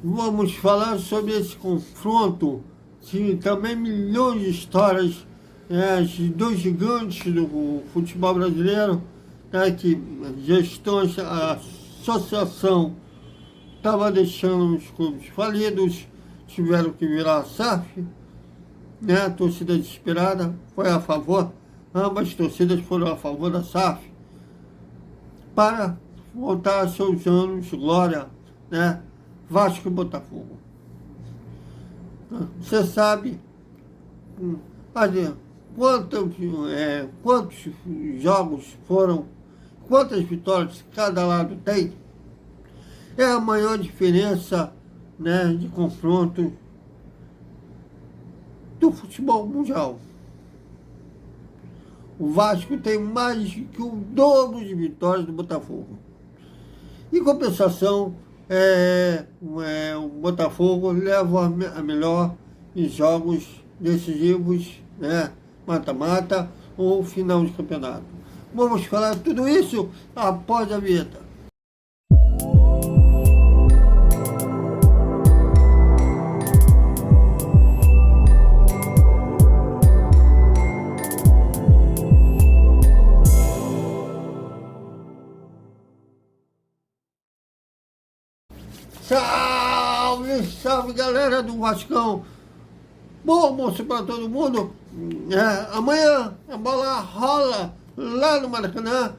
Vamos falar sobre esse confronto, que também milhões de histórias de dois gigantes do futebol brasileiro, né, que gestões, a associação estava deixando os clubes falidos, tiveram que virar a SAF, né, a torcida desesperada foi a favor, ambas torcidas foram a favor da SAF, para voltar a seus anos de glória, né, Vasco e Botafogo. Você sabe quantos jogos foram, quantas vitórias cada lado tem? É a maior diferença, né, de confronto do futebol mundial. O Vasco tem mais que o dobro de vitórias do Botafogo. Em compensação, o Botafogo leva a melhor em jogos decisivos, né, mata-mata ou final de campeonato. Vamos falar tudo isso após a vinheta. Salve, salve galera do Vascão! Bom almoço para todo mundo. Amanhã a bola rola lá no Maracanã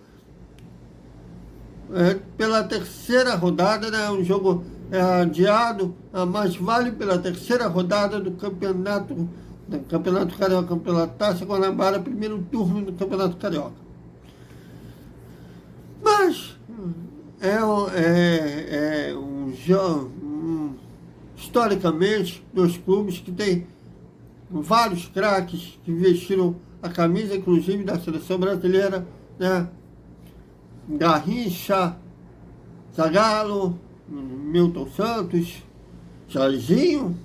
pela terceira rodada, né? Um jogo adiado, mas vale pela terceira rodada do Campeonato Carioca, pela Taça Guanabara, primeiro turno do Campeonato Carioca. Mas historicamente, dois clubes que têm vários craques que vestiram a camisa, inclusive da seleção brasileira, né? Garrincha, Zagallo, Milton Santos, Jairzinho,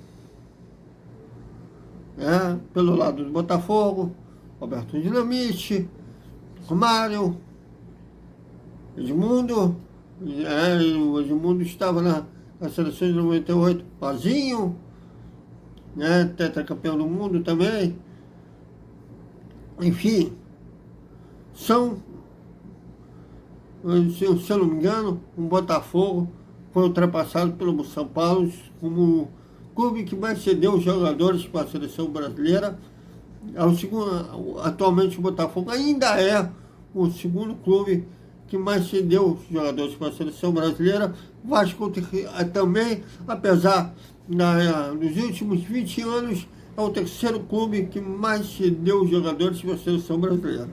né? Pelo lado do Botafogo, Roberto Dinamite, Romário, Edmundo, o Edmundo estava na seleção de 98, Pazinho, né, tetracampeão do mundo também. Enfim, são, se eu não me engano, o Botafogo foi ultrapassado pelo São Paulo como o clube que mais cedeu jogadores para a seleção brasileira. Atualmente o Botafogo ainda é o segundo clube que mais cedeu jogadores para a seleção brasileira. Vasco também, apesar nos últimos 20 anos, é o terceiro clube que mais cedeu jogadores para a seleção brasileira.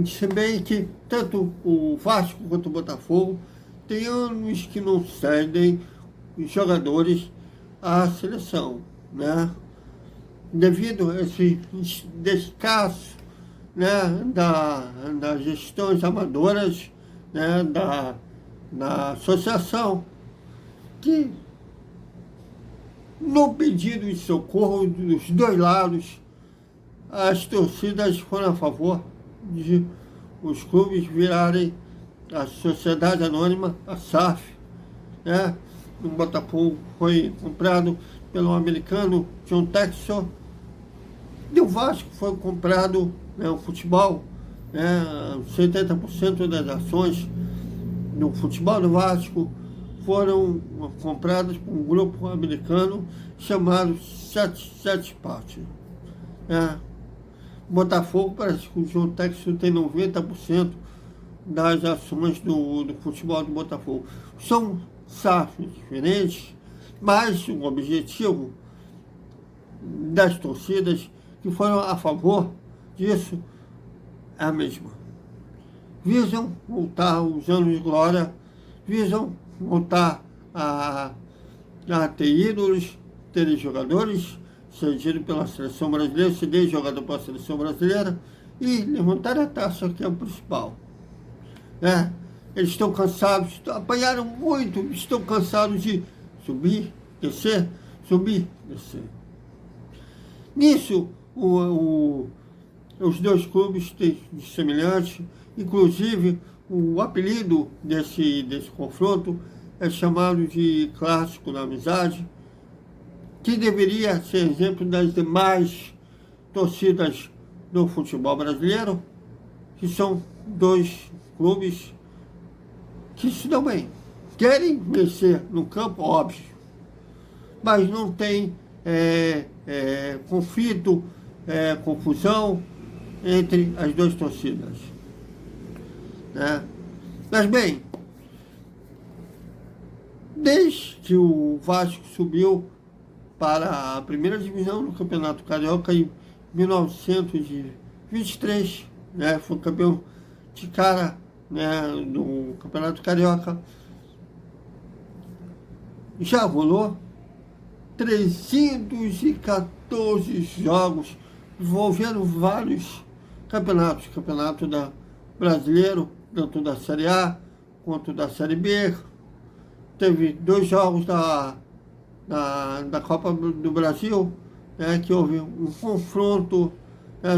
Se bem que tanto o Vasco quanto o Botafogo tem anos que não cedem jogadores à seleção, né? Devido a esse descaso, né, das gestões amadoras, né, da associação, que no pedido de socorro dos dois lados, as torcidas foram a favor de os clubes virarem a Sociedade Anônima, a SAF, né? O Botafogo foi comprado pelo americano John Textor, e o Vasco foi comprado, né, o futebol, 70% das ações no futebol do Vasco foram compradas por um grupo americano chamado Sete Party. Botafogo, parece que o John Textor tem 90% das ações do futebol do Botafogo. São SAFs diferentes, mas o objetivo das torcidas que foram a favor disso é a mesma. Visam voltar aos anos de glória, visam voltar a ter ídolos, ter jogadores cedidos pela seleção brasileira, ceder jogador para a seleção brasileira e levantar a taça, que é o principal. Eles estão cansados, apanharam muito, estão cansados de subir, descer, subir, descer. Nisso, os dois clubes têm de semelhante, inclusive o apelido desse confronto é chamado de clássico da amizade, que deveria ser exemplo das demais torcidas do futebol brasileiro, que são dois clubes que se dão bem. Querem vencer no campo, óbvio, mas não tem conflito, confusão entre as duas torcidas, né? Mas bem, desde que o Vasco subiu para a primeira divisão do Campeonato Carioca em 1923, né, foi campeão de cara, né, do Campeonato Carioca, já rolou 314 jogos envolvendo vários campeonatos, campeonato brasileiro, tanto da Série A quanto da Série B. Teve 2 jogos da Copa do Brasil, né, que houve um confronto,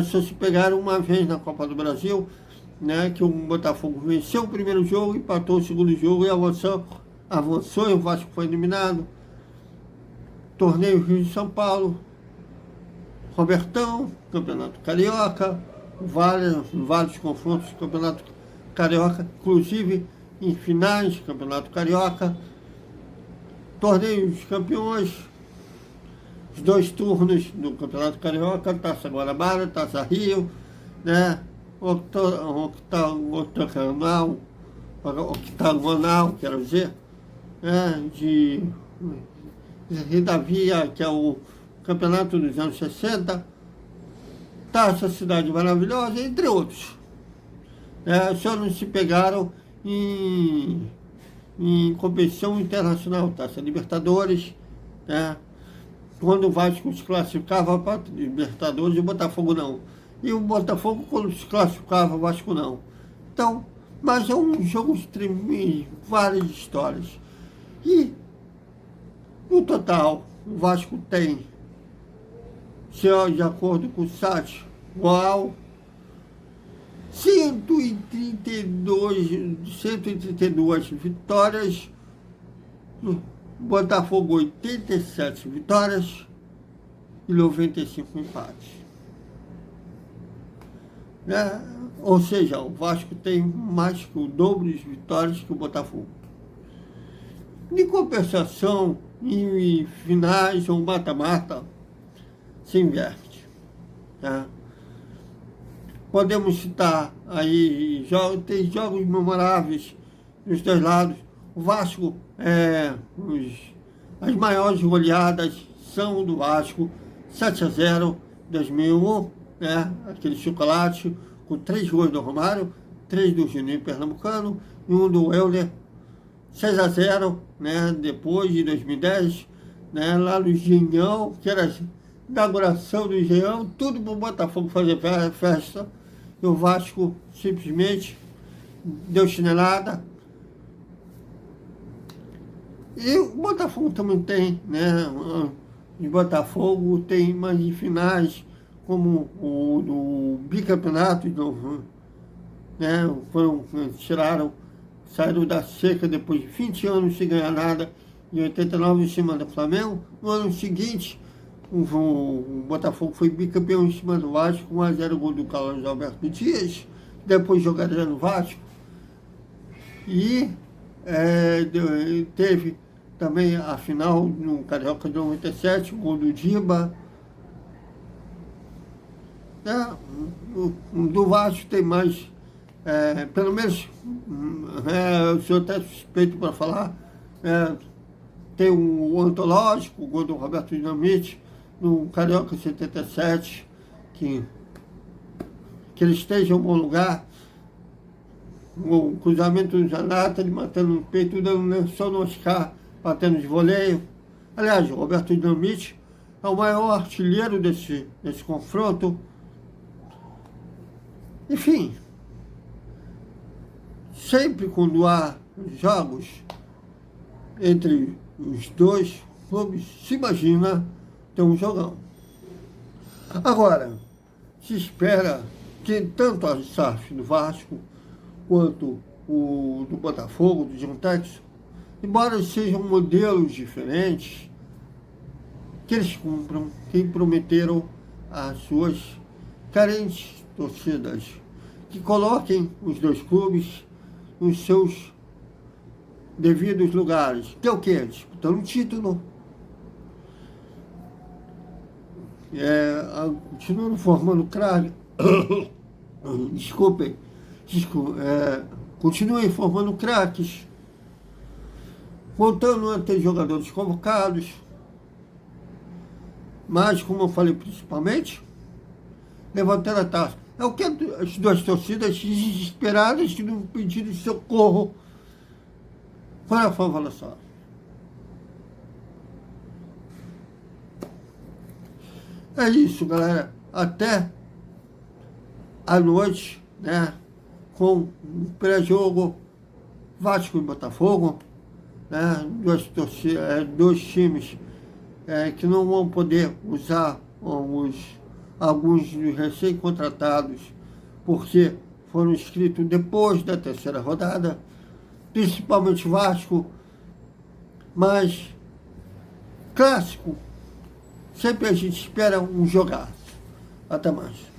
só se pegaram uma vez na Copa do Brasil, né, que o Botafogo venceu o primeiro jogo, empatou o segundo jogo e avançou e o Vasco foi eliminado. Torneio Rio de São Paulo, Robertão, Campeonato Carioca, vários confrontos do Campeonato Carioca, inclusive em finais do Campeonato Carioca, Torneio dos Campeões, os 2 turnos do Campeonato Carioca, Taça Guanabara, Taça Rio, né? Octagonal, quero dizer, né? De Rida, que é o campeonato dos anos 60, Taça Cidade Maravilhosa, entre outros. Só não se pegaram em competição internacional, Taça Libertadores, né? Quando o Vasco se classificava para Libertadores, o Botafogo não. E o Botafogo, quando se classificava, o Vasco não. Então, mas é um jogo extremo, várias histórias. E, no total, o Vasco tem, de acordo com o site UOL, 132 vitórias, Botafogo 87 vitórias e 95 empates. Ou seja, o Vasco tem mais que o dobro de vitórias que o Botafogo. De compensação, em finais ou mata-mata, se inverte. Podemos citar aí, tem jogos memoráveis dos 2 lados. O Vasco, as maiores goleadas são do Vasco, 7-0, 2001, né? Aquele chocolate, com 3 gols do Romário, 3 do Juninho Pernambucano e 1 do Euler, 6-0, né? Depois de 2010, né? Lá no Engenhão, que era a inauguração do Engenhão, tudo para o Botafogo fazer festa, e o Vasco simplesmente deu chinelada. E o Botafogo também tem, né? O Botafogo tem mais de finais, como o do bicampeonato, né? Saíram da seca depois de 20 anos sem ganhar nada, em 89 em cima do Flamengo. No ano seguinte, o Botafogo foi bicampeão em cima do Vasco, 1-0 gol do Carlos Alberto Dias, depois jogaria no Vasco. E teve também a final no Carioca de 97, o gol do Diba. Do Vasco tem mais, pelo menos, eu sou até suspeito para falar, tem o antológico, o gol do Roberto Dinamite, no Carioca 77, que ele esteja em um bom lugar. O cruzamento do Zanata, ele matando no peito, dando só no Oscar, batendo de voleio. Aliás, o Roberto Dinamite é o maior artilheiro desse confronto. Enfim, sempre quando há jogos entre os 2 clubes, se imagina ter um jogão. Agora, se espera que tanto a SAF do Vasco quanto o do Botafogo, do John Texas, embora sejam modelos diferentes, que eles cumpram, que prometeram às suas carentes torcidas, que coloquem os dois clubes nos seus devidos lugares, que é o quê? Disputando um título. Continuando formando craque. Desculpem. Continuem formando craques, voltando a ter jogadores convocados, mas, como eu falei, principalmente, levantando a taça. É o que as duas torcidas desesperadas que não pediram socorro para a favela. É isso, galera. Até a noite, né? Com o pré-jogo Vasco e Botafogo, né? Dois times que não vão poder usar alguns dos recém-contratados, porque foram inscritos depois da terceira rodada, principalmente Vasco, mas clássico, sempre a gente espera um jogaço. Até mais.